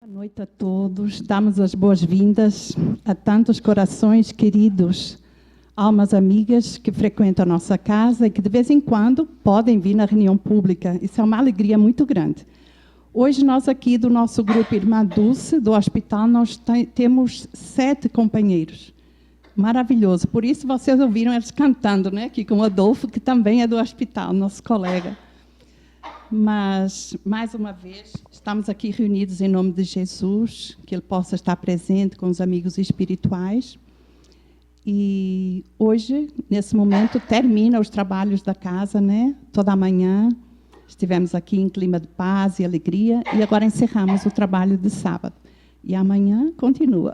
Boa noite a todos. Damos as boas-vindas a tantos corações queridos, almas amigas que frequentam a nossa casa e que de vez em quando podem vir na reunião pública. Isso é uma alegria muito grande. Hoje nós aqui do nosso grupo Irmã Dulce, do hospital, nós temos 7 companheiros. Maravilhoso. Por isso vocês ouviram eles cantando, né? Aqui com o Adolfo, que também é do hospital, nosso colega. Mas, mais uma vez, estamos aqui reunidos em nome de Jesus, que Ele possa estar presente com os amigos espirituais. E hoje, nesse momento, termina os trabalhos da casa, né? Toda a manhã estivemos aqui em clima de paz e alegria, e agora encerramos o trabalho de sábado. E amanhã continua.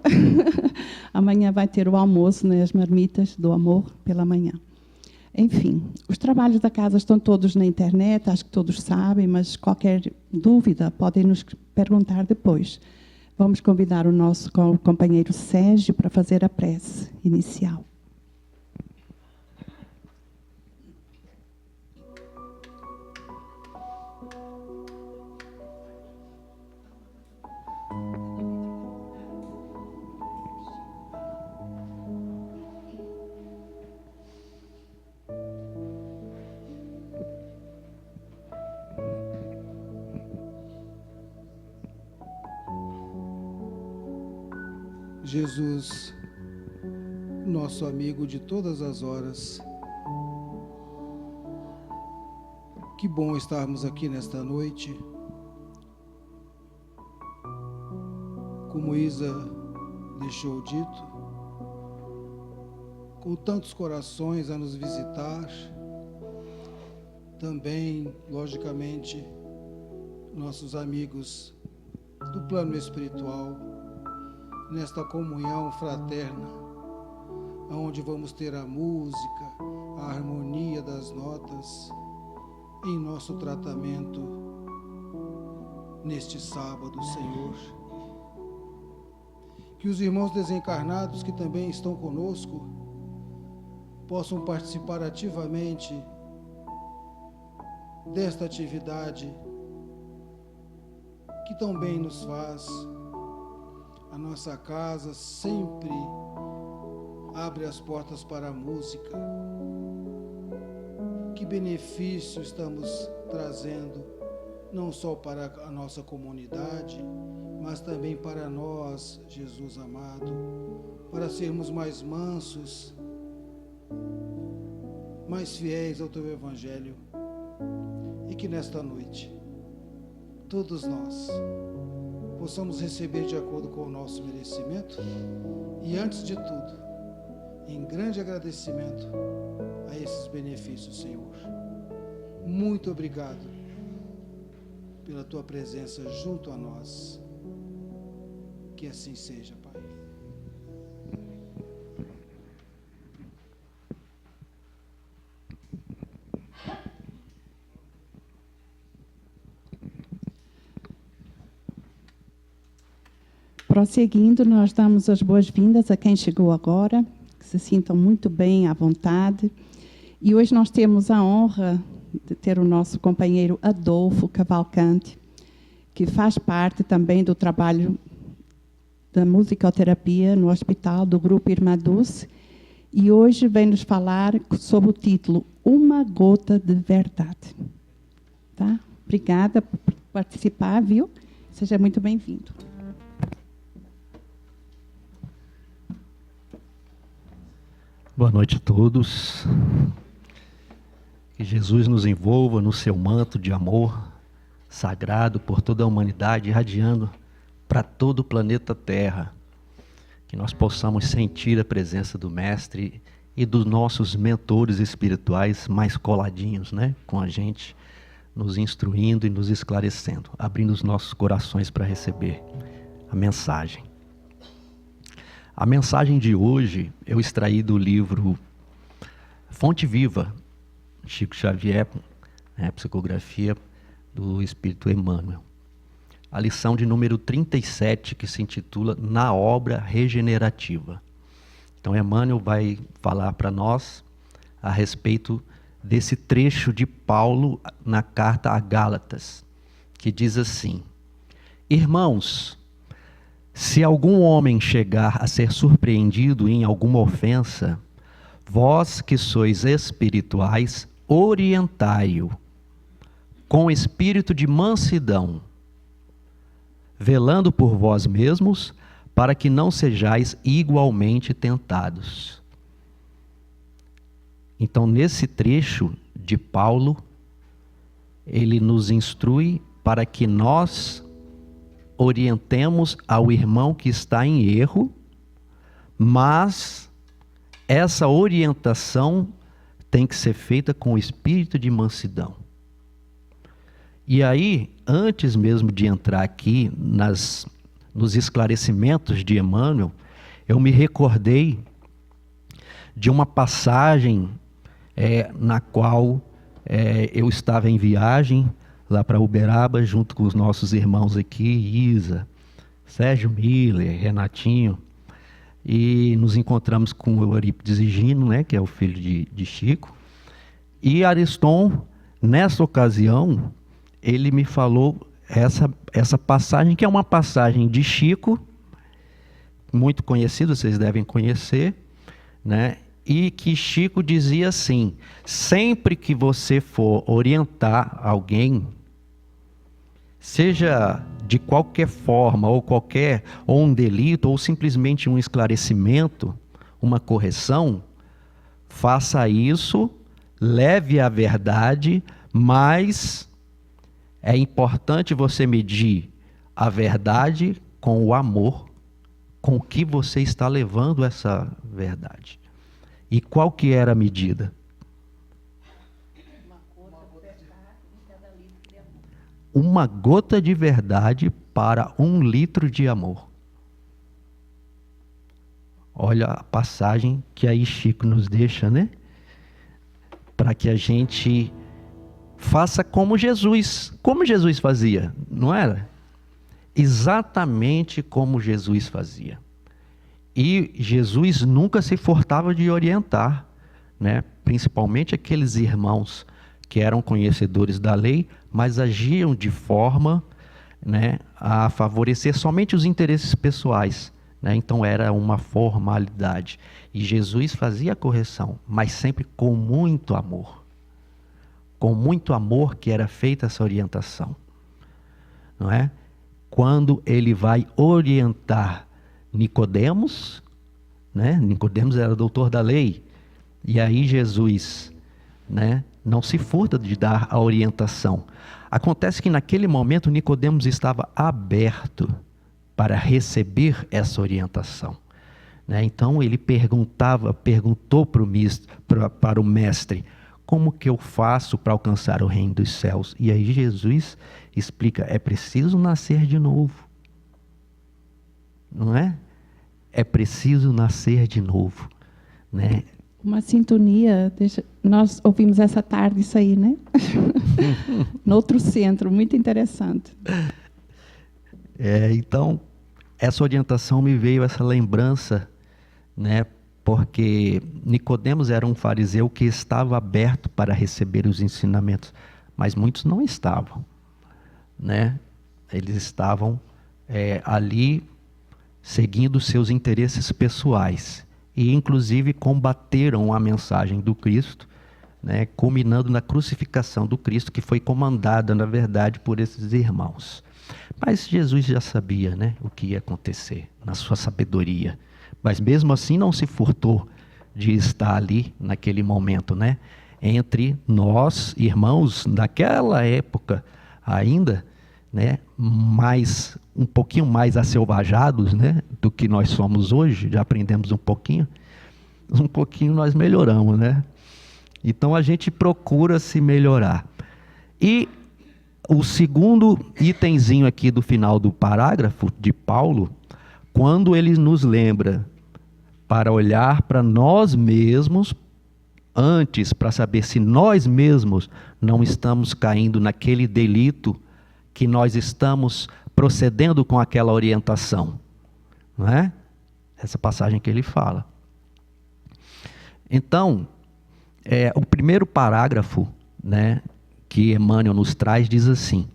Amanhã vai ter o almoço, né? As marmitas do amor pela manhã. Enfim, os trabalhos da casa estão todos na internet, acho que todos sabem, mas qualquer dúvida podem nos perguntar depois. Vamos convidar o nosso companheiro Sérgio para fazer a prece inicial. Jesus, nosso amigo de todas as horas, que bom estarmos aqui nesta noite. Como Isa deixou dito, com tantos corações a nos visitar, também, logicamente, nossos amigos do plano espiritual, nesta comunhão fraterna, onde vamos ter a música, a harmonia das notas, em nosso tratamento neste sábado, Senhor. Que os irmãos desencarnados que também estão conosco possam participar ativamente desta atividade que tão bem nos faz. A nossa casa sempre abre as portas para a música. Que benefício estamos trazendo, não só para a nossa comunidade, mas também para nós, Jesus amado, para sermos mais mansos, mais fiéis ao Teu Evangelho. E que nesta noite, todos nós possamos receber de acordo com o nosso merecimento e, antes de tudo, em grande agradecimento a esses benefícios, Senhor. Muito obrigado pela Tua presença junto a nós. Que assim seja, Pai. Prosseguindo, nós damos as boas-vindas a quem chegou agora, que se sintam muito bem, à vontade. E hoje nós temos a honra de ter o nosso companheiro Adolfo Cavalcante, que faz parte também do trabalho da musicoterapia no hospital do Grupo Irmã Dulce, e hoje vem nos falar sobre o título Uma Gota de Verdade. Tá? Obrigada por participar, viu? Seja muito bem-vindo. Boa noite a todos. Que Jesus nos envolva no seu manto de amor sagrado por toda a humanidade, irradiando para todo o planeta Terra. Que nós possamos sentir a presença do Mestre e dos nossos mentores espirituais mais coladinhos, né, com a gente, nos instruindo e nos esclarecendo, abrindo os nossos corações para receber a mensagem. A mensagem de hoje eu extraí do livro Fonte Viva, Chico Xavier, psicografia do Espírito Emmanuel. A lição de número 37, que se intitula Na Obra Regenerativa. Então, Emmanuel vai falar para nós a respeito desse trecho de Paulo na carta a Gálatas, que diz assim: Irmãos, Se algum homem chegar a ser surpreendido em alguma ofensa, vós que sois espirituais, orientai-o com espírito de mansidão, velando por vós mesmos, para que não sejais igualmente tentados. Então, nesse trecho de Paulo, ele nos instrui para que nós orientemos ao irmão que está em erro, mas essa orientação tem que ser feita com o espírito de mansidão. E aí, antes mesmo de entrar aqui nos esclarecimentos de Emmanuel, eu me recordei de uma passagem na qual eu estava em viagem lá para Uberaba, junto com os nossos irmãos aqui, Isa, Sérgio Miller, Renatinho, e nos encontramos com o Eurípides Higino, né, que é o filho de Chico, e Ariston, nessa ocasião, ele me falou essa passagem, que é uma passagem de Chico, muito conhecida, vocês devem conhecer, né? E que Chico dizia assim: sempre que você for orientar alguém, seja de qualquer forma, ou um delito, ou simplesmente um esclarecimento, uma correção, faça isso, leve a verdade, mas é importante você medir a verdade com o amor com que você está levando essa verdade. E qual que era a medida? Uma gota de verdade para 1 litro de amor. Olha a passagem que aí Chico nos deixa, né? Para que a gente faça como Jesus. Como Jesus fazia, não era? Exatamente como Jesus fazia. E Jesus nunca se furtava de orientar, né? Principalmente aqueles irmãos que eram conhecedores da lei, mas agiam de forma, né, a favorecer somente os interesses pessoais, né? Então era uma formalidade. E Jesus fazia a correção, mas sempre com muito amor. Com muito amor que era feita essa orientação, não é? Quando ele vai orientar Nicodemos, né? Nicodemos era doutor da lei, e aí Jesus, né, não se furta de dar a orientação. Acontece que naquele momento Nicodemos estava aberto para receber essa orientação, né? Então ele perguntou para o mestre: como que eu faço para alcançar o reino dos céus? E aí Jesus explica: é preciso nascer de novo. Não é? É preciso nascer de novo, né? Uma sintonia, nós ouvimos essa tarde isso aí, né? No outro centro, muito interessante. Então, essa orientação me veio, essa lembrança, né? Porque Nicodemos era um fariseu que estava aberto para receber os ensinamentos, mas muitos não estavam, né? Eles estavam ali seguindo seus interesses pessoais e inclusive combateram a mensagem do Cristo, né? Culminando na crucificação do Cristo, que foi comandada, na verdade, por esses irmãos. Mas Jesus já sabia, né, o que ia acontecer, na sua sabedoria. Mas mesmo assim não se furtou de estar ali naquele momento, né? Entre nós, irmãos, naquela época ainda, né? Um pouquinho mais asselvajados, né, do que nós somos hoje, já aprendemos um pouquinho nós melhoramos, né? Então a gente procura se melhorar. E o segundo itemzinho aqui do final do parágrafo de Paulo, quando ele nos lembra para olhar para nós mesmos antes, para saber se nós mesmos não estamos caindo naquele delito que nós estamos procedendo com aquela orientação, não é? Essa passagem que ele fala. Então, o primeiro parágrafo, né, que Emmanuel nos traz diz assim: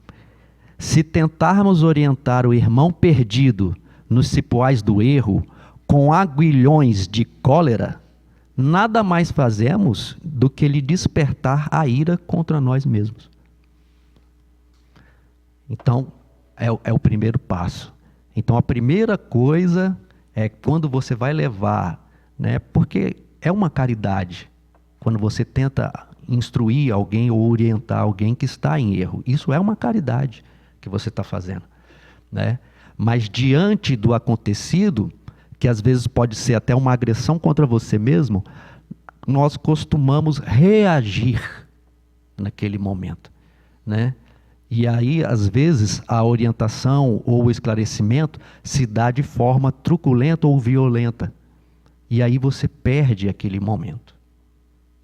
se tentarmos orientar o irmão perdido nos cipoais do erro, com aguilhões de cólera, nada mais fazemos do que lhe despertar a ira contra nós mesmos. Então, é o primeiro passo. Então, a primeira coisa é quando você vai levar, né, porque é uma caridade, quando você tenta instruir alguém ou orientar alguém que está em erro. Isso é uma caridade que você está fazendo, né? Mas diante do acontecido, que às vezes pode ser até uma agressão contra você mesmo, nós costumamos reagir naquele momento, né? E aí, às vezes, a orientação ou o esclarecimento se dá de forma truculenta ou violenta. E aí você perde aquele momento,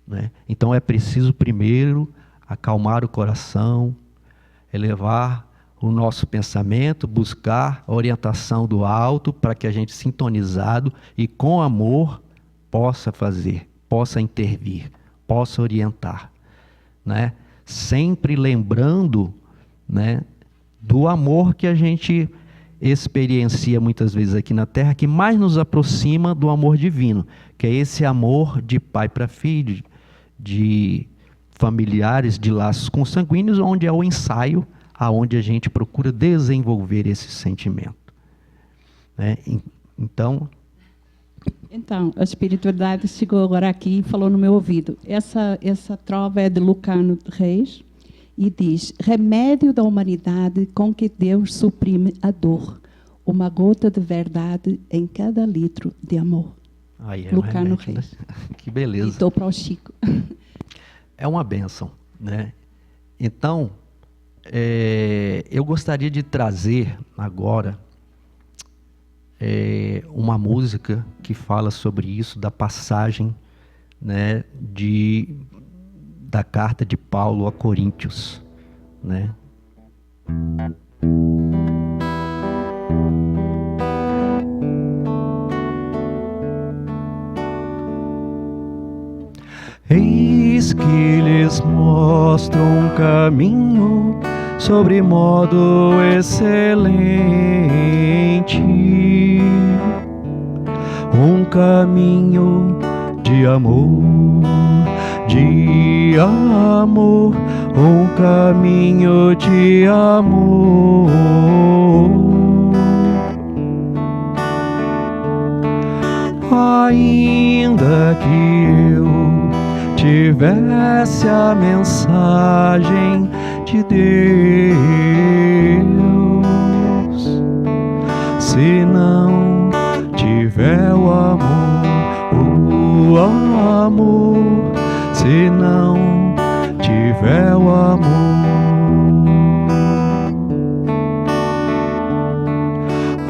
né? Então é preciso primeiro acalmar o coração, elevar o nosso pensamento, buscar a orientação do alto para que a gente, sintonizado e com amor, possa fazer, possa intervir, possa orientar, né? Sempre lembrando, né, do amor que a gente experiencia muitas vezes aqui na Terra, que mais nos aproxima do amor divino, que é esse amor de pai para filho, de familiares, de laços consanguíneos, onde é o ensaio, aonde a gente procura desenvolver esse sentimento, né? Então, a espiritualidade chegou agora aqui e falou no meu ouvido. Essa trova é de Lucano Reis e diz: remédio da humanidade com que Deus suprime a dor, uma gota de verdade em cada litro de amor. aí Lucano remédio, Reis. né? Que beleza. Estou para o Chico. É uma bênção, né? Então, eu gostaria de trazer agora uma música que fala sobre isso, da passagem, né, da carta de Paulo a Coríntios, né? Eis que lhes mostro um caminho sobre modo excelente, um caminho de amor, um caminho de amor. Ainda que eu tivesse a mensagem de Deus, se não tiver o amor, se não tiver o amor,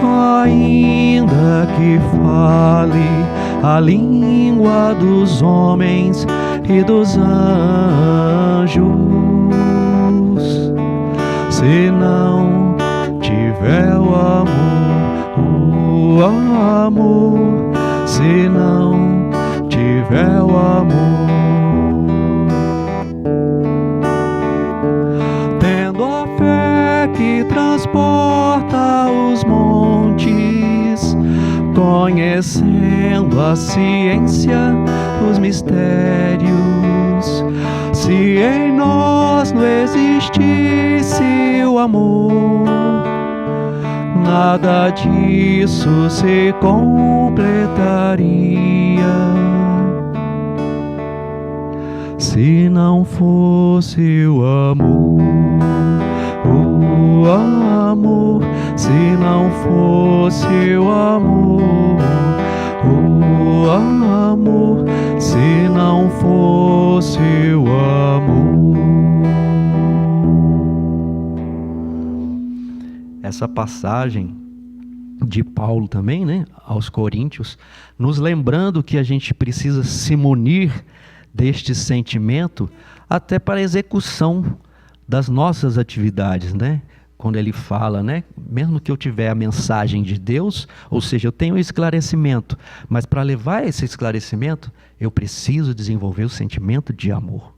ainda que fale a língua dos homens e dos anjos, se não tiver o amor, se não tiver o amor, tendo a fé que transporta os montes, conhecendo a ciência dos mistérios, se em nós não existisse o amor, nada disso se completaria. Se não fosse o amor, se não fosse o amor, se não fosse o amor. Essa passagem de Paulo também, né, aos Coríntios, nos lembrando que a gente precisa se munir deste sentimento até para a execução das nossas atividades, né? Quando ele fala, né, mesmo que eu tiver a mensagem de Deus, ou seja, eu tenho esclarecimento, mas para levar esse esclarecimento, eu preciso desenvolver o sentimento de amor.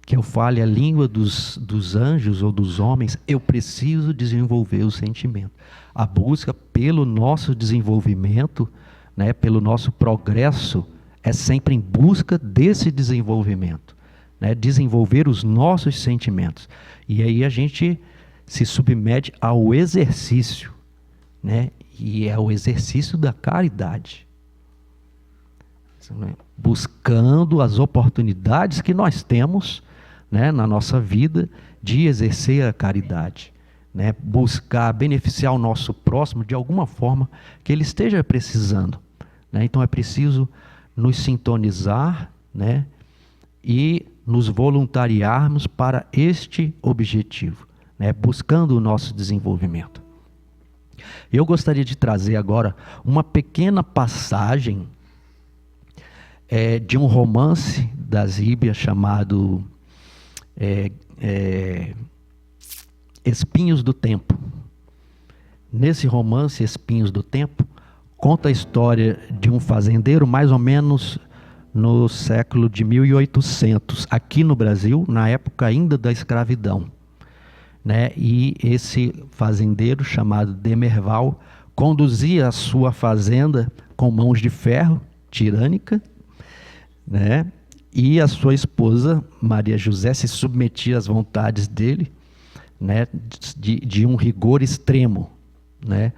que eu fale a língua dos anjos ou dos homens, eu preciso desenvolver o sentimento. A busca pelo nosso desenvolvimento, né, pelo nosso progresso, é sempre em busca desse desenvolvimento, né, desenvolver os nossos sentimentos. E aí a gente se submete ao exercício, né, e é o exercício da caridade. Buscando as oportunidades que nós temos, né, na nossa vida de exercer a caridade, né, buscar beneficiar o nosso próximo de alguma forma que ele esteja precisando, né? Então é preciso nos sintonizar, né, e nos voluntariarmos para este objetivo, né, buscando o nosso desenvolvimento. Eu gostaria de trazer agora uma pequena passagem de um romance da Zíbia chamado Espinhos do Tempo. Nesse romance, Espinhos do Tempo, conta a história de um fazendeiro mais ou menos no século de 1800, aqui no Brasil, na época ainda da escravidão, né? E esse fazendeiro chamado Demerval conduzia a sua fazenda com mãos de ferro, tirânica, né? E a sua esposa, Maria José, se submetia às vontades dele, né, de um rigor extremo, né,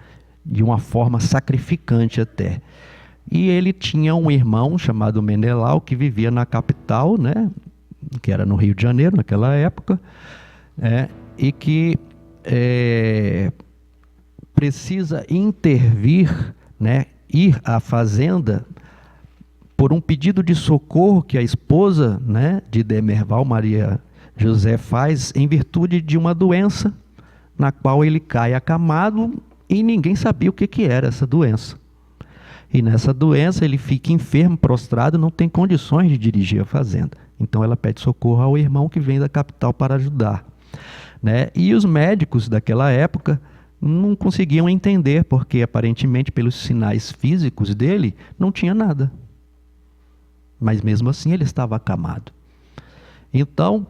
de uma forma sacrificante até. E ele tinha um irmão chamado Menelau, que vivia na capital, né, que era no Rio de Janeiro naquela época, e que precisa intervir, né, ir à fazenda por um pedido de socorro que a esposa, né, de Demerval, Maria José, faz em virtude de uma doença na qual ele cai acamado e ninguém sabia o que era essa doença. E nessa doença ele fica enfermo, prostrado, não tem condições de dirigir a fazenda. Então ela pede socorro ao irmão que vem da capital para ajudar, né? E os médicos daquela época não conseguiam entender, porque aparentemente pelos sinais físicos dele não tinha nada. Mas mesmo assim ele estava acamado. Então,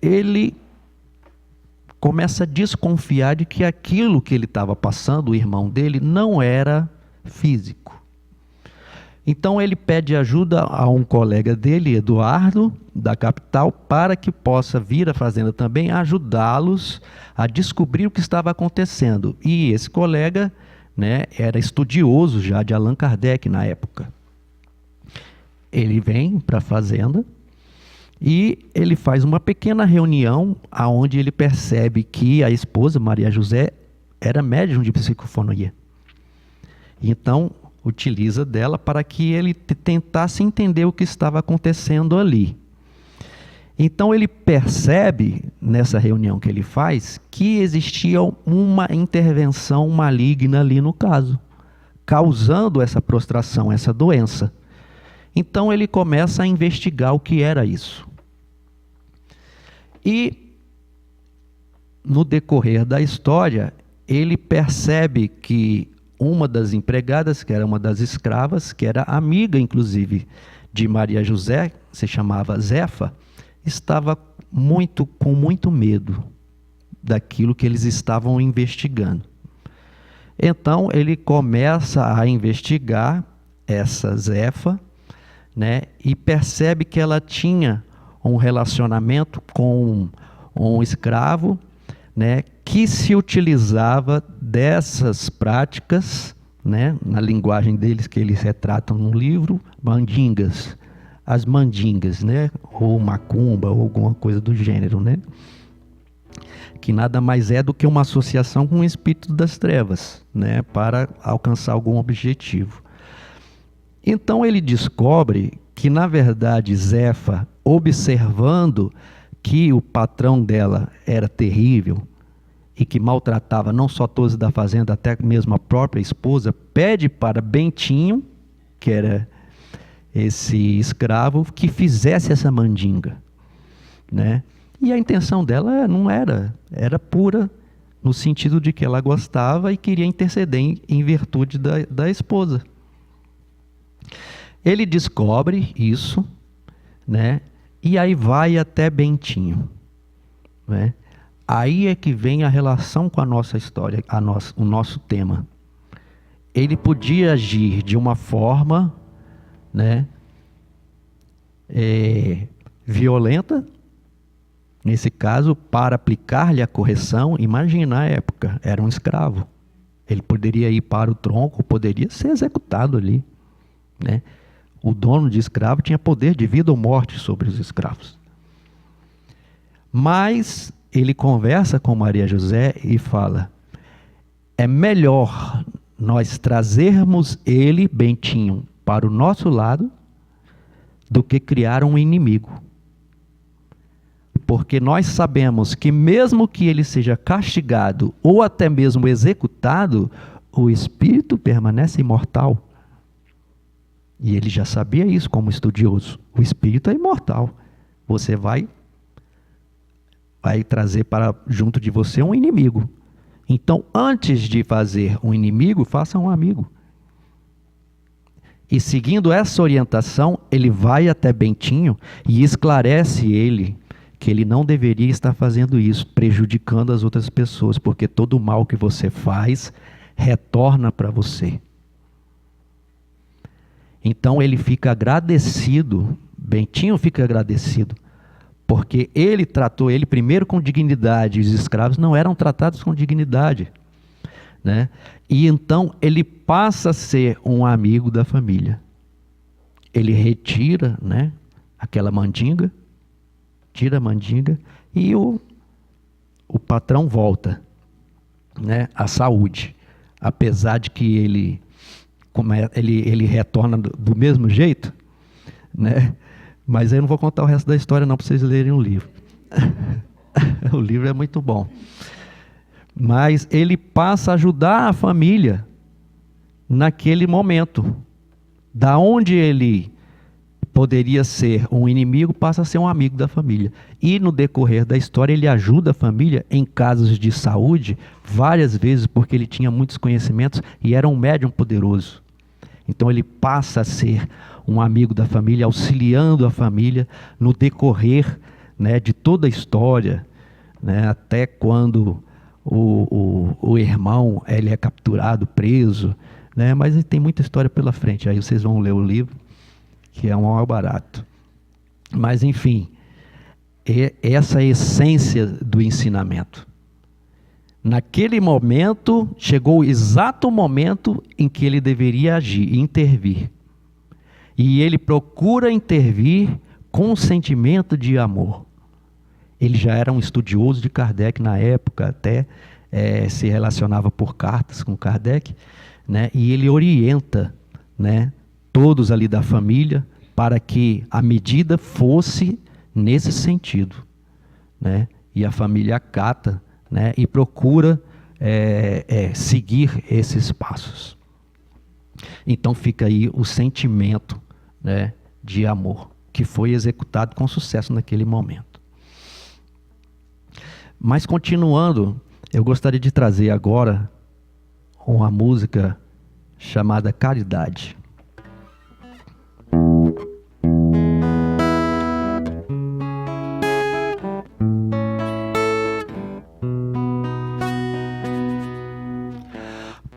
ele começa a desconfiar de que aquilo que ele estava passando, o irmão dele, não era físico. Então ele pede ajuda a um colega dele, Eduardo, da capital, para que possa vir à fazenda também ajudá-los a descobrir o que estava acontecendo. E esse colega, né, era estudioso já de Allan Kardec na época. Ele vem para a fazenda e ele faz uma pequena reunião onde ele percebe que a esposa, Maria José, era médium de psicofonia. Então, utiliza dela para que ele tentasse entender o que estava acontecendo ali. Então, ele percebe, nessa reunião que ele faz, que existia uma intervenção maligna ali no caso, causando essa prostração, essa doença. Então ele começa a investigar o que era isso. E no decorrer da história, ele percebe que uma das empregadas, que era uma das escravas, que era amiga inclusive de Maria José, se chamava Zefa, estava com muito medo daquilo que eles estavam investigando. Então ele começa a investigar essa Zefa, né, e percebe que ela tinha um relacionamento com um escravo, né, que se utilizava dessas práticas, né, na linguagem deles que eles retratam no livro, mandingas, as mandingas, né, ou macumba, ou alguma coisa do gênero, né, que nada mais é do que uma associação com o espírito das trevas, né, para alcançar algum objetivo. Então ele descobre que, na verdade, Zefa, observando que o patrão dela era terrível e que maltratava não só todos da fazenda, até mesmo a própria esposa, pede para Bentinho, que era esse escravo, que fizesse essa mandinga, né? E a intenção dela não era pura, no sentido de que ela gostava e queria interceder em virtude da esposa. Ele descobre isso, né? E aí vai até Bentinho, né? Aí é que vem a relação com a nossa história, o nosso tema. Ele podia agir de uma forma, né, violenta, nesse caso, para aplicar-lhe a correção. Imagina a época, era um escravo. Ele poderia ir para o tronco, poderia ser executado ali, né? O dono de escravo tinha poder de vida ou morte sobre os escravos. Mas ele conversa com Maria José e fala: é melhor nós trazermos ele, Bentinho, para o nosso lado, do que criar um inimigo. Porque nós sabemos que mesmo que ele seja castigado ou até mesmo executado, o espírito permanece imortal. E ele já sabia isso como estudioso. O espírito é imortal. Você vai trazer para junto de você um inimigo. Então, antes de fazer um inimigo, faça um amigo. E seguindo essa orientação, ele vai até Bentinho e esclarece ele que ele não deveria estar fazendo isso, prejudicando as outras pessoas, porque todo o mal que você faz retorna para você. Então ele fica agradecido, Bentinho fica agradecido, porque ele tratou ele primeiro com dignidade, e os escravos não eram tratados com dignidade, né? E então ele passa a ser um amigo da família. Ele retira, né, aquela mandinga, tira a mandinga, e o patrão volta, né, à saúde, apesar de que ele retorna do mesmo jeito, né? Mas eu não vou contar o resto da história não, para vocês lerem o livro. O livro é muito bom. Mas ele passa a ajudar a família naquele momento. Da onde ele poderia ser um inimigo, passa a ser um amigo da família. E no decorrer da história, ele ajuda a família em casos de saúde várias vezes, porque ele tinha muitos conhecimentos e era um médium poderoso. Então ele passa a ser um amigo da família, auxiliando a família no decorrer, né, de toda a história, né, até quando o irmão ele é capturado, preso, né, mas tem muita história pela frente. Aí vocês vão ler o livro, que é um maior barato. Mas enfim, essa é a essência do ensinamento. Naquele momento, chegou o exato momento em que ele deveria agir, intervir. E ele procura intervir com um sentimento de amor. Ele já era um estudioso de Kardec na época, até se relacionava por cartas com Kardec, né? E ele orienta, né, todos ali da família para que a medida fosse nesse sentido, né? E a família acata, né, e procura seguir esses passos. Então fica aí o sentimento, né, de amor, que foi executado com sucesso naquele momento. Mas continuando, eu gostaria de trazer agora uma música chamada Caridade.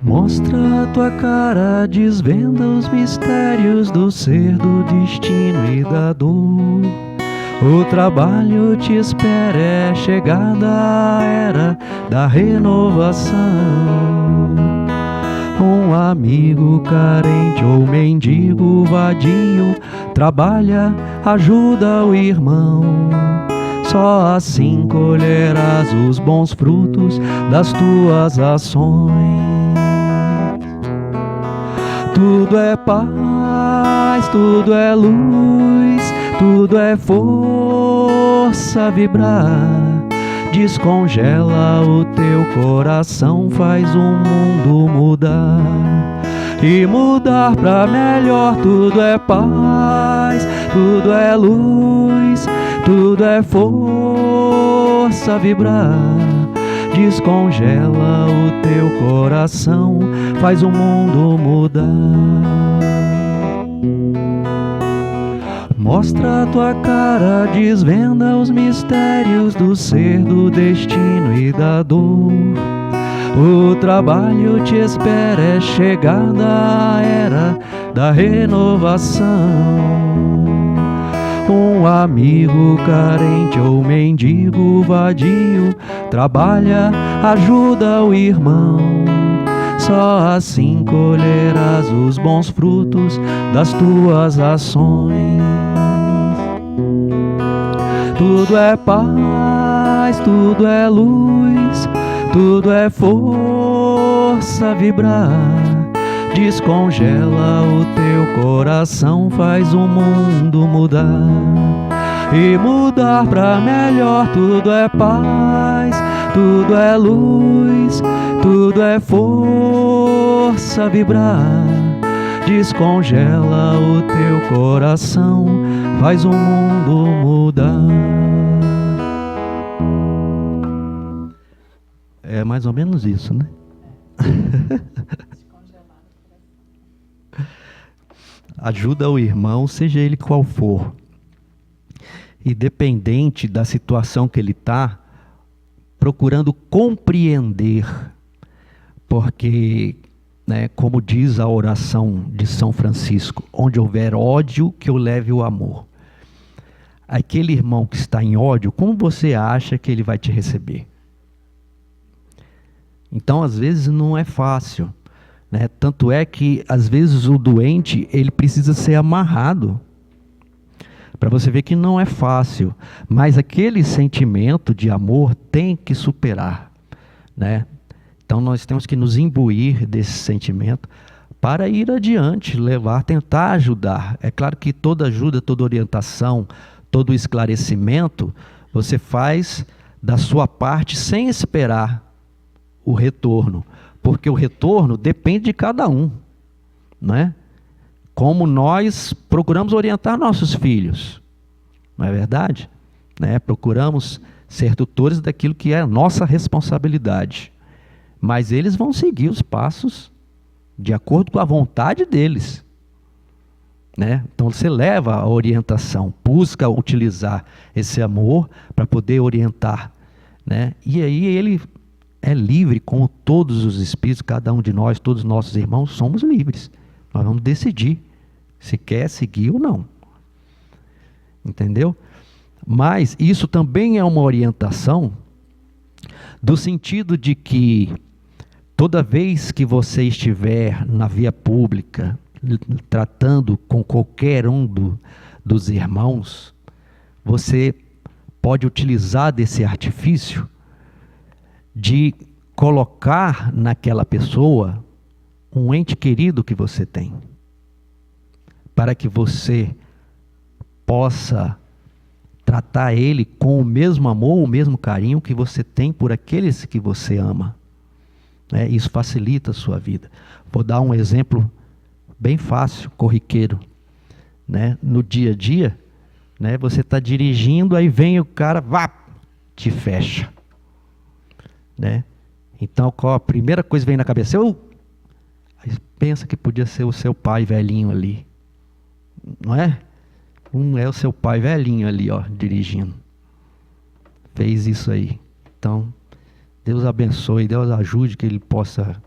Mostra a tua cara, desvenda os mistérios do ser, do destino e da dor. O trabalho te espera, é chegada a era da renovação. Um amigo carente ou mendigo vadio trabalha, ajuda o irmão. Só assim colherás os bons frutos das tuas ações. Tudo é paz, tudo é luz, tudo é força a vibrar. Descongela o teu coração, faz o mundo mudar. E mudar pra melhor. Tudo é paz, tudo é luz, tudo é força a vibrar. Descongela o teu coração, faz o mundo mudar. Mostra a tua cara, desvenda os mistérios do ser, do destino e da dor. O trabalho te espera, é chegada a era da renovação. Um amigo carente ou mendigo vadio trabalha, ajuda o irmão. Só assim colherás os bons frutos das tuas ações. Tudo é paz, tudo é luz, tudo é força vibrar. Descongela o teu coração, faz o mundo mudar. E mudar pra melhor. Tudo é paz, tudo é luz, tudo é força vibrar. Descongela o teu coração, faz o mundo mudar. É mais ou menos isso, né? Ajuda o irmão, seja ele qual for. Independente da situação que ele está, procurando compreender. Porque, né, como diz a oração de São Francisco, onde houver ódio, que eu leve o amor. Aquele irmão que está em ódio, como você acha que ele vai te receber? Então, às vezes, não é fácil, né? Tanto é que, às vezes, o doente, ele precisa ser amarrado. Para você ver que não é fácil. Mas aquele sentimento de amor tem que superar, né? Então, nós temos que nos imbuir desse sentimento para ir adiante, levar, tentar ajudar. É claro que toda ajuda, toda orientação, todo esclarecimento, você faz da sua parte sem esperar o retorno, porque o retorno depende de cada um, né? Como nós procuramos orientar nossos filhos, não é verdade? Né? Procuramos ser tutores daquilo que é a nossa responsabilidade, mas eles vão seguir os passos de acordo com a vontade deles, né? Então você leva a orientação, busca utilizar esse amor para poder orientar, né? E aí ele é livre, como todos os espíritos, cada um de nós, todos os nossos irmãos, somos livres. Nós vamos decidir se quer seguir ou não. Entendeu? Mas isso também é uma orientação do sentido de que toda vez que você estiver na via pública, tratando com qualquer um dos irmãos, você pode utilizar desse artifício de colocar naquela pessoa um ente querido que você tem, para que você possa tratar ele com o mesmo amor, o mesmo carinho que você tem por aqueles que você ama. Isso facilita a sua vida. Vou dar um exemplo bem fácil, corriqueiro, né? No dia a dia, né? Você está dirigindo, aí vem o cara, vá, te fecha. Né? Então, qual a primeira coisa que vem na cabeça? Aí pensa que podia ser o seu pai velhinho ali, não é? É o seu pai velhinho ali, ó, dirigindo. Fez isso aí. Então, Deus abençoe, Deus ajude que ele possa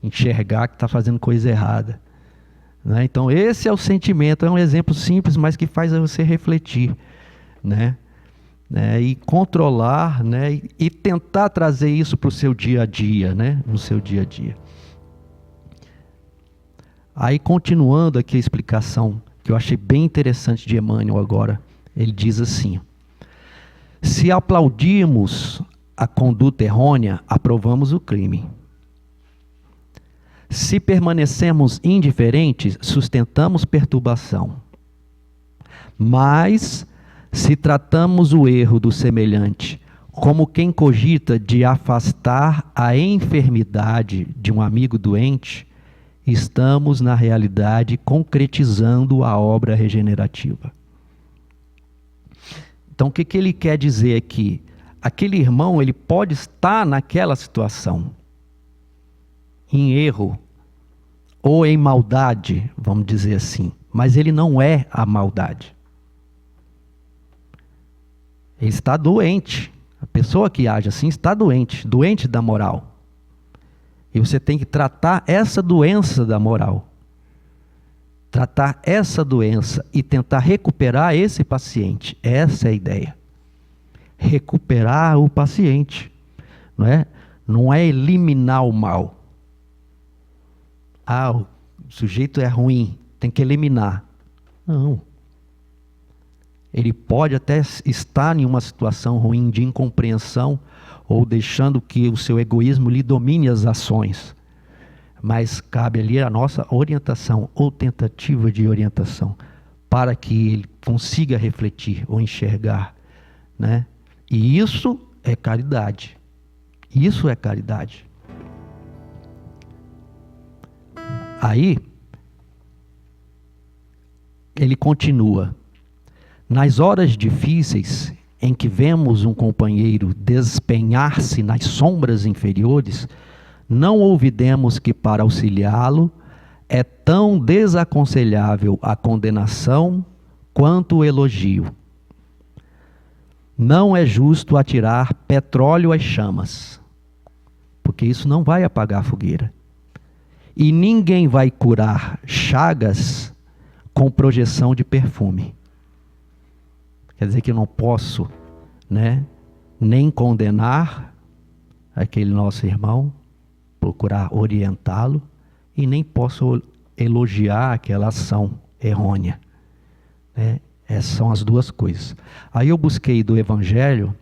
enxergar que está fazendo coisa errada. Né? Então, esse é o sentimento, é um exemplo simples, mas que faz você refletir, né? E controlar, né? E tentar trazer isso para o seu dia a dia, né? No seu dia a dia. Aí, continuando aqui a explicação, que eu achei bem interessante de Emmanuel agora, ele diz assim: se aplaudirmos a conduta errônea, aprovamos o crime. Se permanecemos indiferentes, sustentamos perturbação. Mas, se tratamos o erro do semelhante como quem cogita de afastar a enfermidade de um amigo doente, estamos, na realidade, concretizando a obra regenerativa. Então, o que ele quer dizer aqui? Aquele irmão, ele pode estar naquela situação, em erro, ou em maldade, vamos dizer assim, mas ele não é a maldade. Ele está doente. A pessoa que age assim está doente, doente da moral. E você tem que tratar essa doença da moral. Tratar essa doença e tentar recuperar esse paciente. Essa é a ideia. Recuperar o paciente. Não é eliminar o mal. O sujeito é ruim, tem que eliminar. Não. Ele pode até estar em uma situação ruim de incompreensão ou deixando que o seu egoísmo lhe domine as ações. Mas cabe ali a nossa orientação ou tentativa de orientação para que ele consiga refletir ou enxergar, né? E isso é caridade. Isso é caridade. Aí, ele continua. Nas horas difíceis em que vemos um companheiro despenhar-se nas sombras inferiores, não olvidemos que para auxiliá-lo é tão desaconselhável a condenação quanto o elogio. Não é justo atirar petróleo às chamas, porque isso não vai apagar a fogueira. E ninguém vai curar chagas com projeção de perfume. Quer dizer que eu não posso, nem condenar aquele nosso irmão, procurar orientá-lo, e nem posso elogiar aquela ação errônea. Essas são as duas coisas. Aí eu busquei do Evangelho,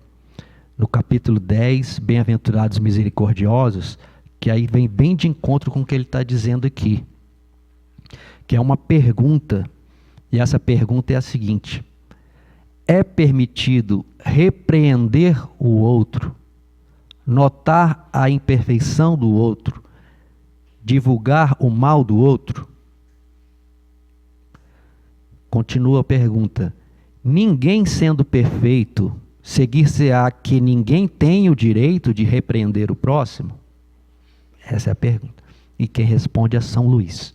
no capítulo 10, Bem-aventurados misericordiosos, que aí vem bem de encontro com o que ele está dizendo aqui. Que é uma pergunta, e essa pergunta é a seguinte: é permitido repreender o outro, notar a imperfeição do outro, divulgar o mal do outro? Continua a pergunta: ninguém sendo perfeito, seguir-se-á que ninguém tem o direito de repreender o próximo? Essa é a pergunta. E quem responde é São Luís.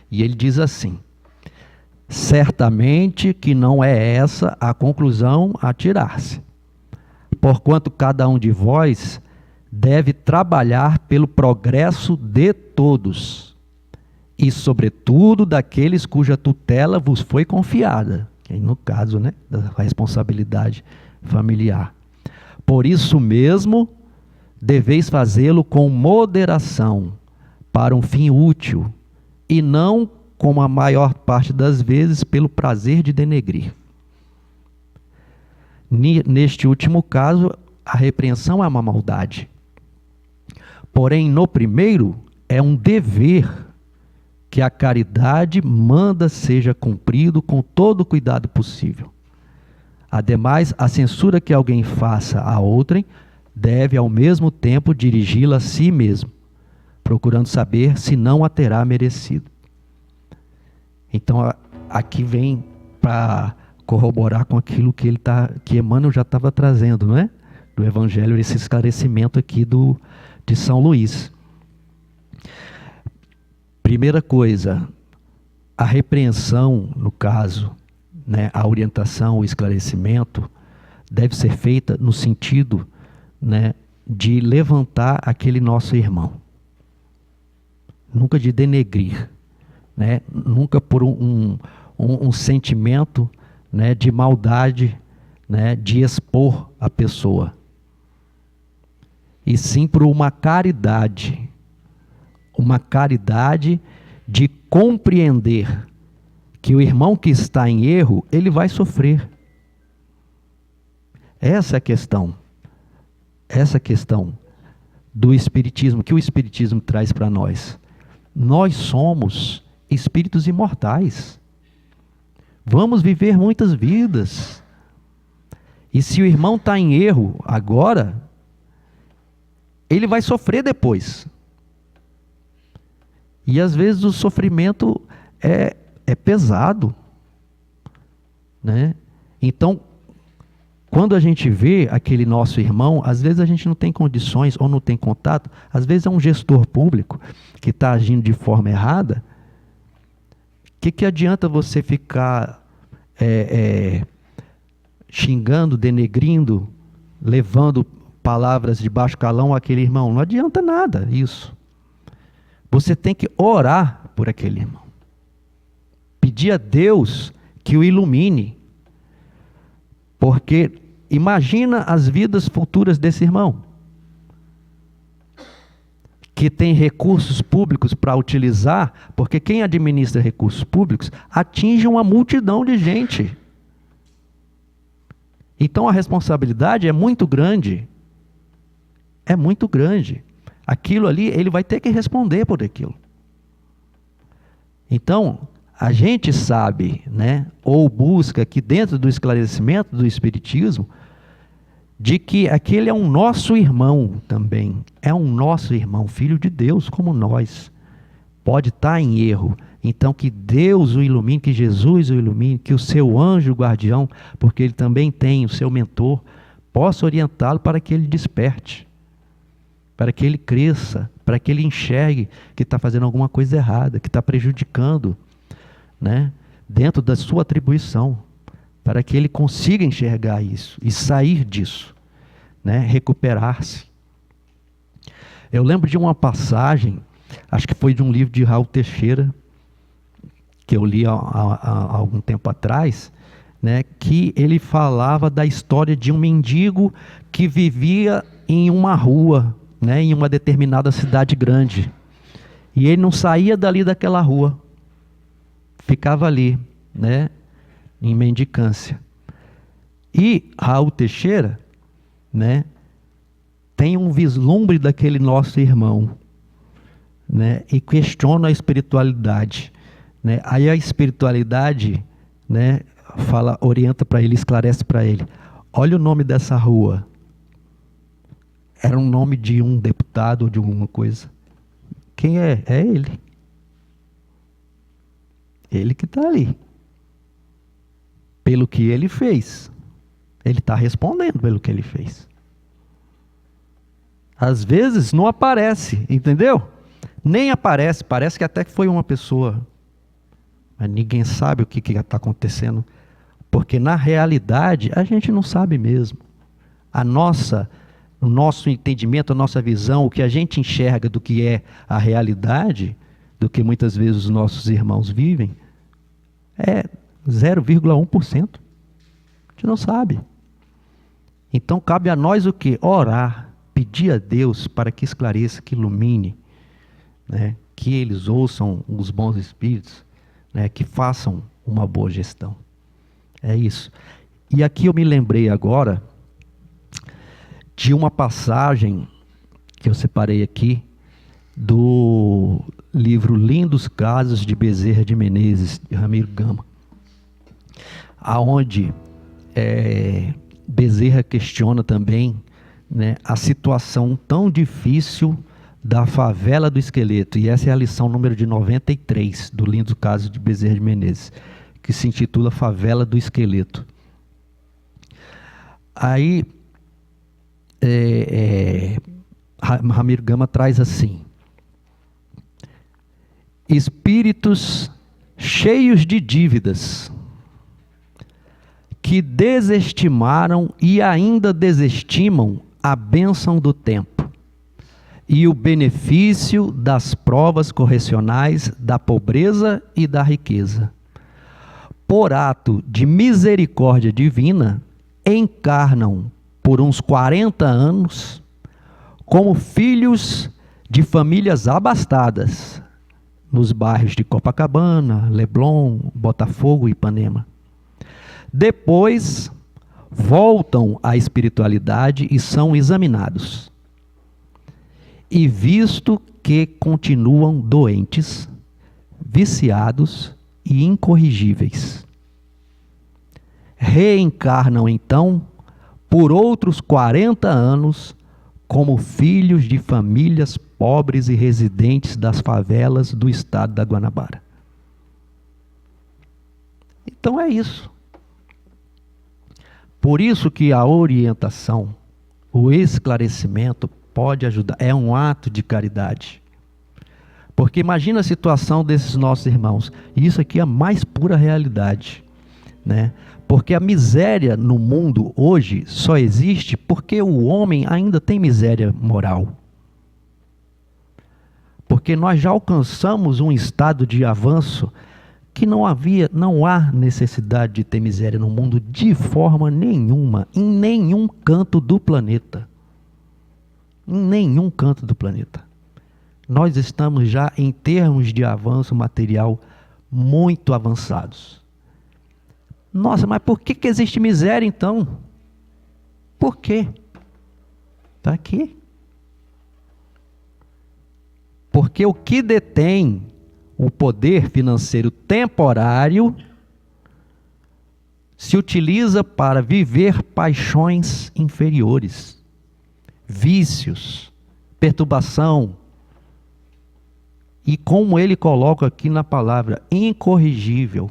E ele diz assim: certamente que não é essa a conclusão a tirar-se, porquanto cada um de vós deve trabalhar pelo progresso de todos, e sobretudo daqueles cuja tutela vos foi confiada, que no caso, da responsabilidade familiar. Por isso mesmo, deveis fazê-lo com moderação, para um fim útil, e não, como a maior parte das vezes, pelo prazer de denegrir. Neste último caso, a repreensão é uma maldade. Porém, no primeiro, é um dever que a caridade manda seja cumprido com todo o cuidado possível. Ademais, a censura que alguém faça a outrem deve ao mesmo tempo dirigi-la a si mesmo, procurando saber se não a terá merecido. Então, aqui vem para corroborar com aquilo que que Emmanuel já estava trazendo, do Evangelho, esse esclarecimento aqui de São Luís. Primeira coisa, a repreensão, no caso, a orientação, o esclarecimento, deve ser feita no sentido de levantar aquele nosso irmão. Nunca de denegrir, nunca por um sentimento de maldade, de expor a pessoa. E sim por uma caridade de compreender que o irmão que está em erro, ele vai sofrer. Essa é a questão. Essa questão do Espiritismo, que o Espiritismo traz para nós. Nós somos espíritos imortais. Vamos viver muitas vidas. E se o irmão está em erro agora, ele vai sofrer depois. E às vezes o sofrimento é pesado. Então, quando a gente vê aquele nosso irmão, às vezes a gente não tem condições ou não tem contato, às vezes é um gestor público que está agindo de forma errada. O que adianta você ficar xingando, denegrindo, levando palavras de baixo calão àquele irmão. Não adianta nada isso. Você tem que orar por aquele irmão. Pedir a Deus que o ilumine. Porque imagina as vidas futuras desse irmão, que tem recursos públicos para utilizar, porque quem administra recursos públicos atinge uma multidão de gente. Então a responsabilidade é muito grande. É muito grande. Aquilo ali, ele vai ter que responder por aquilo. Então, a gente sabe, né, ou busca aqui dentro do esclarecimento do Espiritismo, de que aquele é um nosso irmão também. É um nosso irmão, filho de Deus como nós. Pode estar em erro. Então que Deus o ilumine, que Jesus o ilumine, que o seu anjo guardião, porque ele também tem o seu mentor, possa orientá-lo para que ele desperte, para que ele cresça, para que ele enxergue que está fazendo alguma coisa errada, que está prejudicando, né, dentro da sua atribuição, para que ele consiga enxergar isso e sair disso, né, recuperar-se. Eu lembro de uma passagem, acho que foi de um livro de Raul Teixeira, que eu li há algum tempo atrás, né, que ele falava da história de um mendigo que vivia em uma rua, né, em uma determinada cidade grande. E ele não saía dali daquela rua. Ficava ali, né, em mendicância. E Raul Teixeira, né, tem um vislumbre daquele nosso irmão, né, e questiona a espiritualidade, né. Aí a espiritualidade, né, fala, orienta para ele, esclarece para ele: olha o nome dessa rua. Era um nome de um deputado ou de alguma coisa. Quem é? É ele. Ele que está ali. Pelo que ele fez. Ele está respondendo pelo que ele fez. Às vezes não aparece, entendeu? Nem aparece, parece que até que foi uma pessoa. Mas ninguém sabe o que está acontecendo. Porque na realidade a gente não sabe mesmo. O nosso entendimento, a nossa visão, o que a gente enxerga do que é a realidade, do que muitas vezes os nossos irmãos vivem, é 0,1%. A gente não sabe. Então cabe a nós o quê? Orar, pedir a Deus para que esclareça, que ilumine, né? Que eles ouçam os bons espíritos, né? Que façam uma boa gestão. É isso. E aqui eu me lembrei agora de uma passagem que eu separei aqui do livro Lindos Casos de Bezerra de Menezes, de Ramiro Gama, aonde Bezerra questiona também, né, a situação tão difícil da favela do Esqueleto, e essa é a lição número de 93 do Lindos Casos de Bezerra de Menezes, que se intitula Favela do Esqueleto. Aí Ramiro Gama traz assim: espíritos cheios de dívidas, que desestimaram e ainda desestimam a bênção do tempo e o benefício das provas correcionais da pobreza e da riqueza, por ato de misericórdia divina, encarnam por uns 40 anos como filhos de famílias abastadas nos bairros de Copacabana, Leblon, Botafogo e Ipanema. Depois voltam à espiritualidade e são examinados. E visto que continuam doentes, viciados e incorrigíveis, reencarnam então por outros 40 anos como filhos de famílias pobres e residentes das favelas do estado da Guanabara. Então é isso. Por isso que a orientação, o esclarecimento pode ajudar, é um ato de caridade. Porque imagina a situação desses nossos irmãos, e isso aqui é a mais pura realidade. né? Porque a miséria no mundo hoje só existe porque o homem ainda tem miséria moral. Porque nós já alcançamos um estado de avanço que não há necessidade de ter miséria no mundo de forma nenhuma, em nenhum canto do planeta. Em nenhum canto do planeta. Nós estamos já em termos de avanço material muito avançados. Nossa, mas por que existe miséria então? Por quê? Está aqui. Porque o que detém o poder financeiro temporário se utiliza para viver paixões inferiores, vícios, perturbação, e como ele coloca aqui na palavra, incorrigível.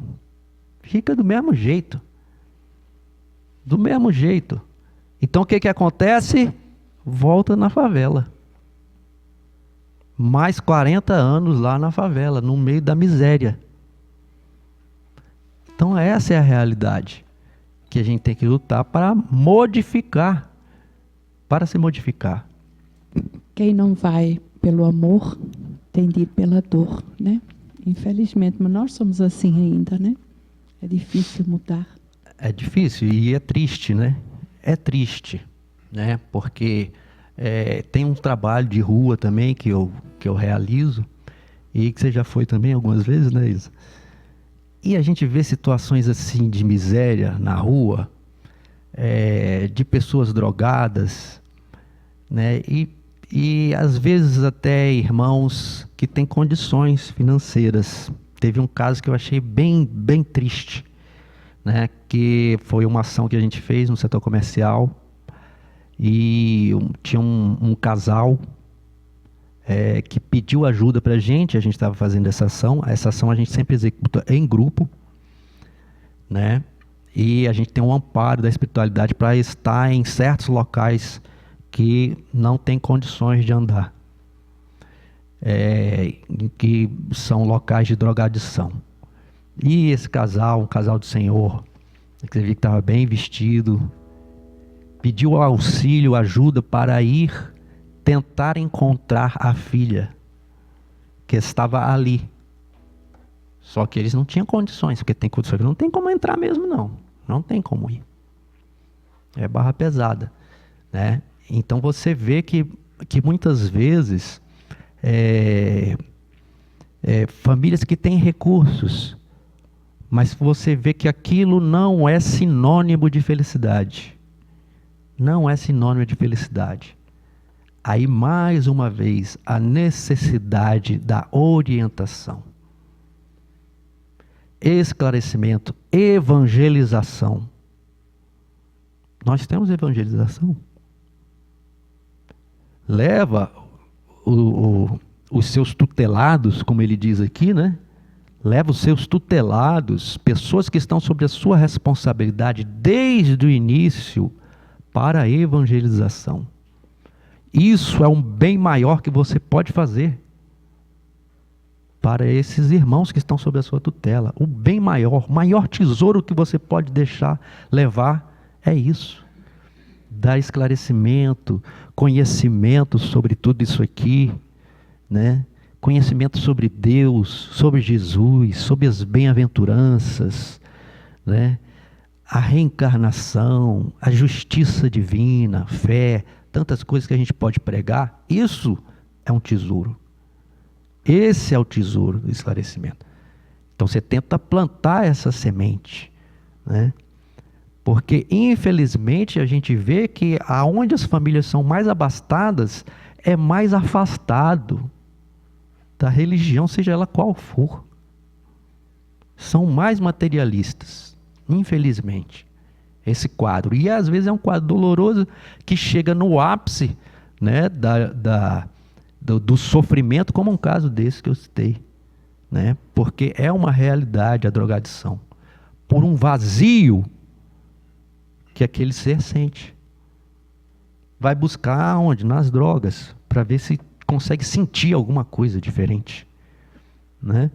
Fica do mesmo jeito. Do mesmo jeito. Então o que acontece? Volta na favela. Mais 40 anos lá na favela, no meio da miséria. Então essa é a realidade que a gente tem que lutar para modificar, para se modificar. Quem não vai pelo amor tem de ir pela dor, né? Infelizmente, mas nós somos assim ainda, né? É difícil mudar. É difícil e é triste, né? É triste, né? Porque tem um trabalho de rua também que eu realizo e que você já foi também algumas vezes, né, Isa? E a gente vê situações assim de miséria na rua, de pessoas drogadas, né? E às vezes até irmãos que têm condições financeiras. Teve um caso que eu achei bem triste, né? Que foi uma ação que a gente fez no setor comercial e tinha um casal que pediu ajuda para a gente estava fazendo essa ação. Essa ação a gente sempre executa em grupo, né? E a gente tem um amparo da espiritualidade para estar em certos locais que não tem condições de andar, que são locais de drogadição. E esse casal, um casal do Senhor, que você viu que estava bem vestido, pediu auxílio, ajuda para ir tentar encontrar a filha que estava ali. Só que eles não tinham condições, porque tem condições que não tem como entrar mesmo, não tem como ir. É barra pesada, né? Então você vê que muitas vezes famílias que têm recursos, mas você vê que aquilo não é sinônimo de felicidade. Não é sinônimo de felicidade. Aí mais uma vez a necessidade da orientação, esclarecimento, evangelização. Nós temos evangelização. Leva os seus tutelados, como ele diz aqui, né? Leva os seus tutelados, pessoas que estão sob a sua responsabilidade desde o início, para a evangelização. Isso é um bem maior que você pode fazer para esses irmãos que estão sob a sua tutela. O bem maior, o maior tesouro que você pode levar é isso. Dar esclarecimento, conhecimento sobre tudo isso aqui, né? Conhecimento sobre Deus, sobre Jesus, sobre as bem-aventuranças, né? A reencarnação, a justiça divina, fé, tantas coisas que a gente pode pregar. Isso é um tesouro. Esse é o tesouro do esclarecimento. Então você tenta plantar essa semente, né? Porque infelizmente a gente vê que aonde as famílias são mais abastadas é mais afastado da religião, seja ela qual for. São mais materialistas, infelizmente, esse quadro. E às vezes é um quadro doloroso que chega no ápice, né, do sofrimento, como um caso desse que eu citei, né? Porque é uma realidade a drogadição, por um vazio que aquele ser sente. Vai buscar onde? Nas drogas, para ver se consegue sentir alguma coisa diferente, né?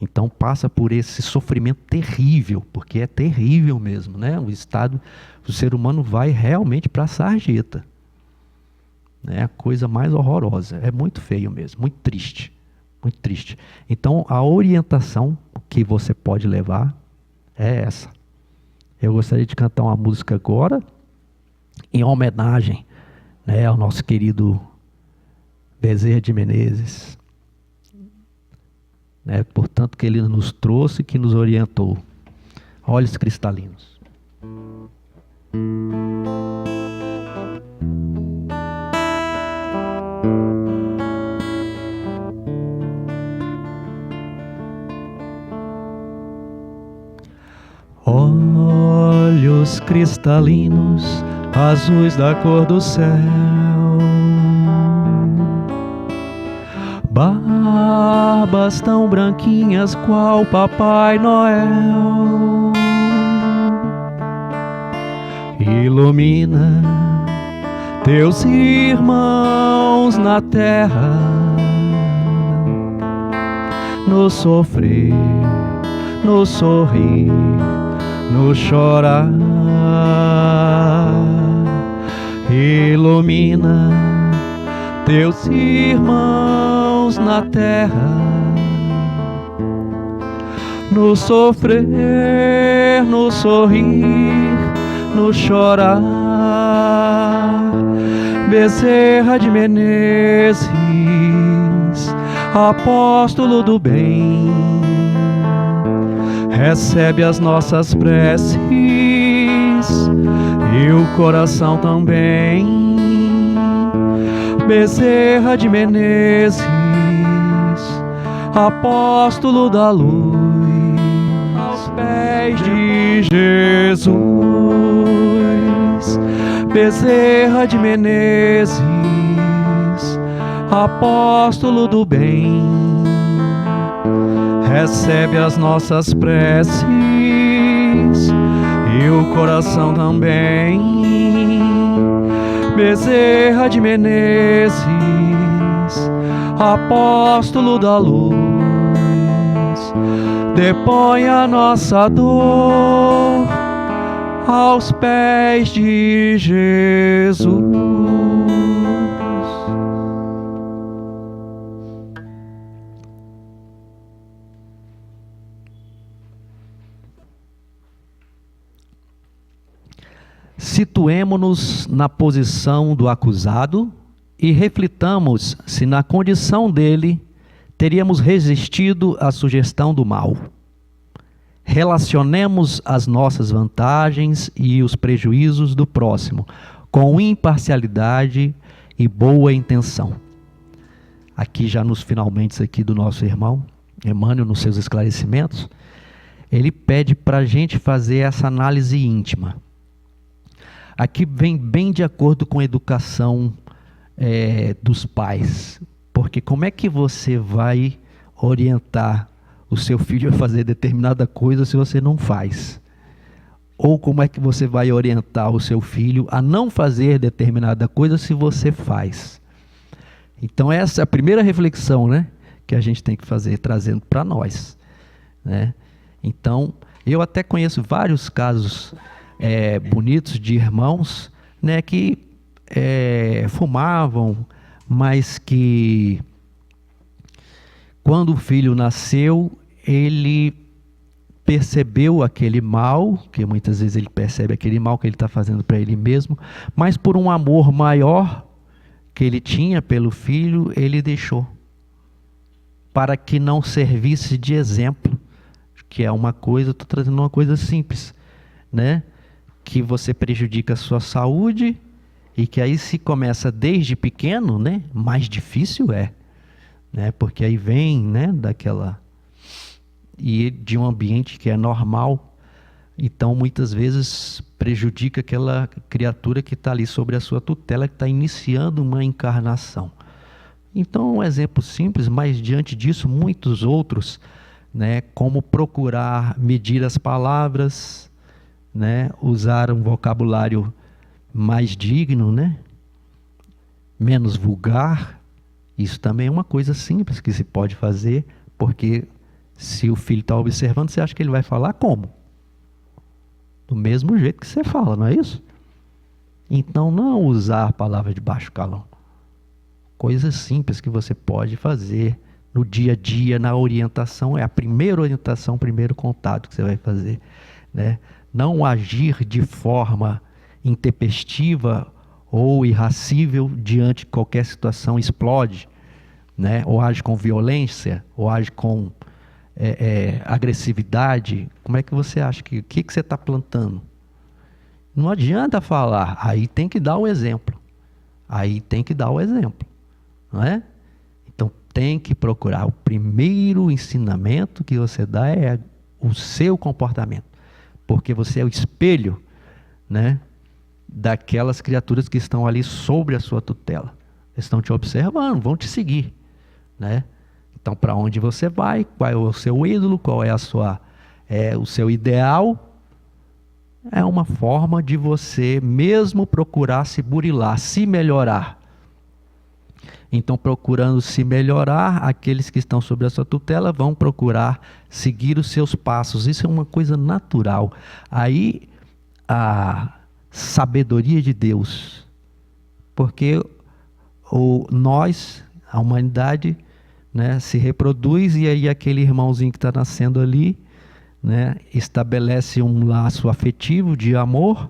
Então passa por esse sofrimento terrível, porque é terrível mesmo, né? O ser humano vai realmente para a sarjeta. É a coisa mais horrorosa, é muito feio mesmo, muito triste, muito triste. Então a orientação que você pode levar é essa. Eu gostaria de cantar uma música agora, em homenagem, né, ao nosso querido Bezerra de Menezes, né, portanto que ele nos trouxe, que nos orientou. Olhos cristalinos. Olhos cristalinos, azuis da cor do céu, barbas tão branquinhas qual Papai Noel, ilumina teus irmãos na terra, no sofrer, no sorrir, no chorar. Ilumina teus irmãos na terra, no sofrer, no sorrir, no chorar. Bezerra de Menezes, apóstolo do bem, recebe as nossas preces e o coração também. Bezerra de Menezes, apóstolo da luz, aos pés de Jesus. Bezerra de Menezes, apóstolo do bem, recebe as nossas preces e o coração também. Bezerra de Menezes, apóstolo da luz, depõe a nossa dor aos pés de Jesus. Situemo-nos na posição do acusado e reflitamos se na condição dele teríamos resistido à sugestão do mal. Relacionemos as nossas vantagens e os prejuízos do próximo com imparcialidade e boa intenção. Aqui já nos finalmente aqui do nosso irmão Emmanuel, nos seus esclarecimentos, ele pede para a gente fazer essa análise íntima. Aqui vem bem de acordo com a educação dos pais, porque como é que você vai orientar o seu filho a fazer determinada coisa se você não faz? Ou como é que você vai orientar o seu filho a não fazer determinada coisa se você faz? Então essa é a primeira reflexão, né, que a gente tem que fazer, trazendo para nós, né? Então, eu até conheço vários casos bonitos de irmãos, né, que fumavam, mas que quando o filho nasceu, ele percebeu aquele mal, que muitas vezes ele percebe aquele mal que ele está fazendo para ele mesmo, mas por um amor maior que ele tinha pelo filho, ele deixou, para que não servisse de exemplo, que é uma coisa, estou trazendo uma coisa simples, né? Que você prejudica a sua saúde e que aí se começa desde pequeno, né? Mais difícil né? Porque aí vem, né? E de um ambiente que é normal, então muitas vezes prejudica aquela criatura que está ali sobre a sua tutela, que está iniciando uma encarnação. Então um exemplo simples, mas diante disso muitos outros, né? Como procurar medir as palavras, né? Usar um vocabulário mais digno, né? Menos vulgar. Isso também é uma coisa simples que se pode fazer, porque Se o filho está observando, você acha que ele vai falar como? Do mesmo jeito que você fala, não é isso? Então, não usar a palavra de baixo calão. Coisas simples que você pode fazer no dia a dia, na orientação. É a primeira orientação, o primeiro contato que você vai fazer, né? Não agir de forma intempestiva ou irracível diante de qualquer situação, explode, né? Ou age com violência, ou age com agressividade. Como é que você acha que você está plantando? Não adianta falar, aí tem que dar o exemplo. Aí tem que dar o exemplo, não é? Então tem que procurar. O primeiro ensinamento que você dá é o seu comportamento, porque você é o espelho, né, daquelas criaturas que estão ali sobre a sua tutela. Eles estão te observando, vão te seguir, né? Então, para onde você vai, qual é o seu ídolo, qual é o seu ideal, é uma forma de você mesmo procurar se burilar, se melhorar. Então, procurando se melhorar, aqueles que estão sob a sua tutela vão procurar seguir os seus passos. Isso é uma coisa natural. Aí, a sabedoria de Deus, porque nós, a humanidade, né, se reproduz, e aí aquele irmãozinho que está nascendo ali, né, estabelece um laço afetivo de amor,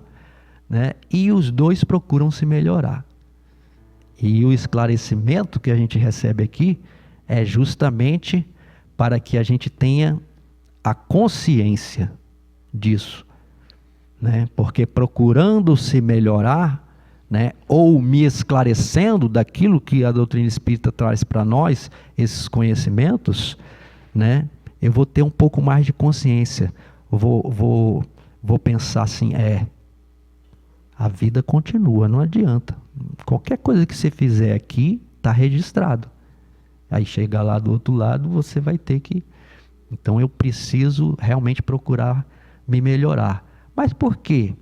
né, e os dois procuram se melhorar. E o esclarecimento que a gente recebe aqui é justamente para que a gente tenha a consciência disso, né? Porque procurando se melhorar, né, ou me esclarecendo daquilo que a doutrina espírita traz para nós, esses conhecimentos, né, eu vou ter um pouco mais de consciência. Vou pensar assim, a vida continua, não adianta. Qualquer coisa que você fizer aqui está registrado. Aí chega lá do outro lado, você vai ter que... Então eu preciso realmente procurar me melhorar. Mas por quê?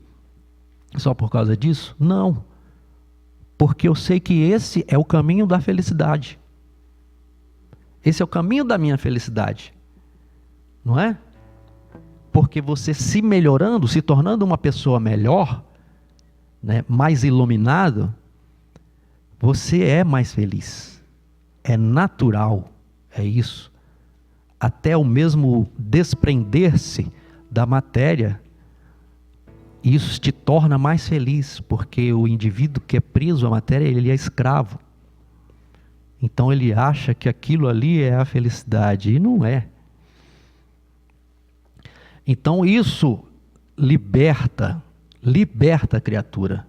Só por causa disso? Não. Porque eu sei que esse é o caminho da felicidade. Esse é o caminho da minha felicidade. Não é? Porque você se melhorando, se tornando uma pessoa melhor, né, mais iluminado, você é mais feliz. É natural, é isso. Até o mesmo desprender-se da matéria, isso te torna mais feliz, porque o indivíduo que é preso à matéria, ele é escravo. Então ele acha que aquilo ali é a felicidade, e não é. Então isso liberta a criatura,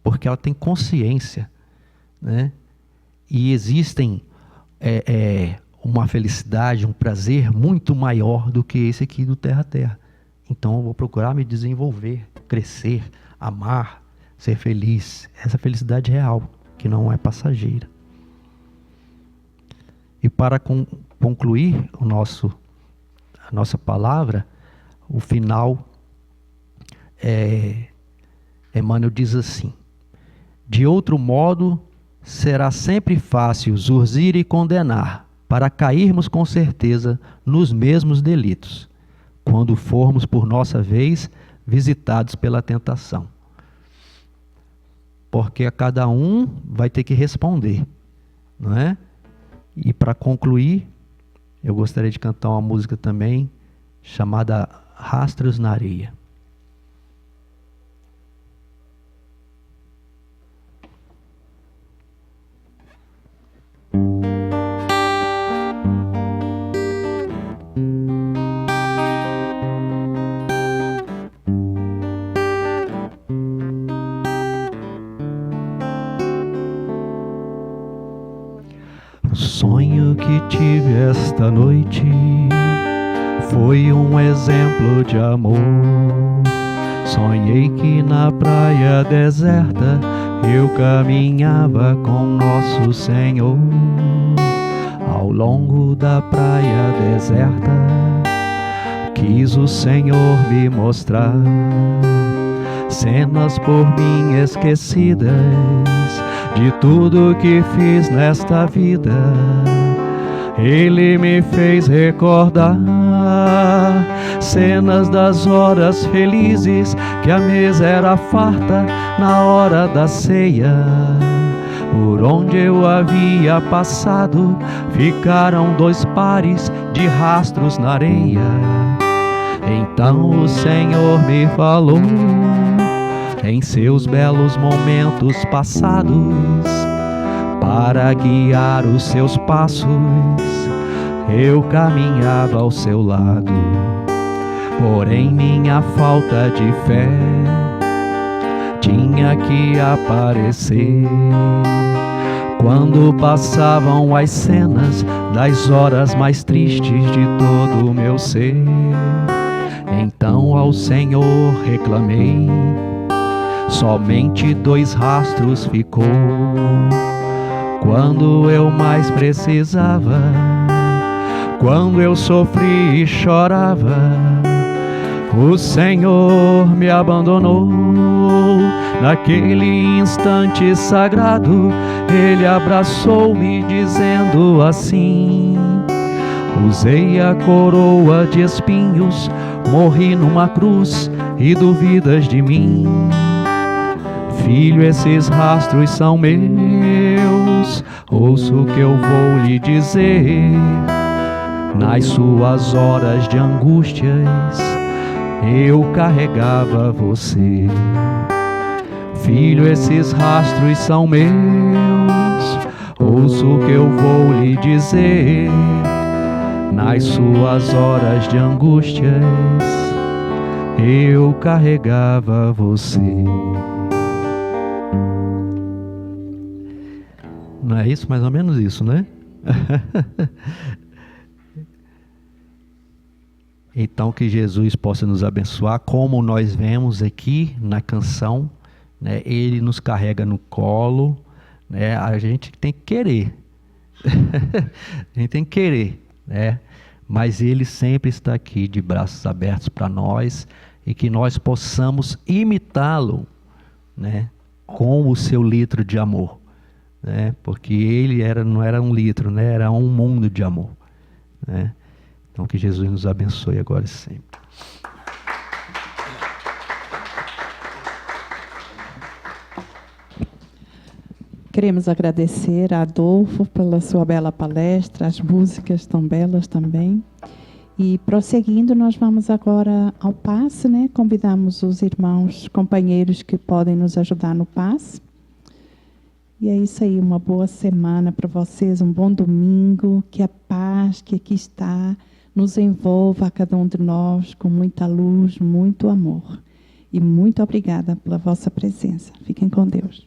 porque ela tem consciência, né? E existem uma felicidade, um prazer muito maior do que esse aqui do terra a terra. Então eu vou procurar me desenvolver, crescer, amar, ser feliz. Essa felicidade real, que não é passageira. E para concluir a nossa palavra, o final, Emmanuel diz assim: de outro modo, será sempre fácil zurzir e condenar, para cairmos com certeza nos mesmos delitos, quando formos por nossa vez visitados pela tentação. Porque a cada um vai ter que responder, não é? E para concluir, eu gostaria de cantar uma música também, chamada Rastros na Areia. O sonho que tive esta noite foi um exemplo de amor. Sonhei que na praia deserta eu caminhava com nosso Senhor. Ao longo da praia deserta quis o Senhor me mostrar cenas por mim esquecidas de tudo que fiz nesta vida, Ele me fez recordar cenas das horas felizes, que a mesa era farta na hora da ceia. Por onde eu havia passado, ficaram 2 pares de rastros na areia. Então o Senhor me falou, em seus belos momentos passados, para guiar os seus passos, eu caminhava ao seu lado. Porém minha falta de fé tinha que aparecer quando passavam as cenas das horas mais tristes de todo o meu ser. Então ao Senhor reclamei, somente 2 rastros ficou. Quando eu mais precisava, quando eu sofri e chorava, o Senhor me abandonou. Naquele instante sagrado, Ele abraçou-me dizendo assim: usei a coroa de espinhos, morri numa cruz e duvidas de mim. Filho, esses rastros são meus, ouça o que eu vou lhe dizer. Nas suas horas de angústias, eu carregava você. Filho, esses rastros são meus, ouça o que eu vou lhe dizer. Nas suas horas de angústias, eu carregava você. Não é isso? Mais ou menos isso, né? Então que Jesus possa nos abençoar, como nós vemos aqui na canção, né? Ele nos carrega no colo, né? A gente tem que querer. A gente tem que querer, né? Mas Ele sempre está aqui de braços abertos para nós, e que nós possamos imitá-lo, né? Com o seu litro de amor, né? Porque Ele não era 1 litro, né? Era um mundo de amor, né? Então que Jesus nos abençoe agora e sempre. Queremos agradecer a Adolfo pela sua bela palestra, as músicas tão belas também. E prosseguindo, nós vamos agora ao passe, né? Convidamos os irmãos, companheiros que podem nos ajudar no passe. E é isso aí, uma boa semana para vocês, um bom domingo, que a paz que aqui está nos envolva a cada um de nós com muita luz, muito amor. E muito obrigada pela vossa presença. Fiquem com Deus.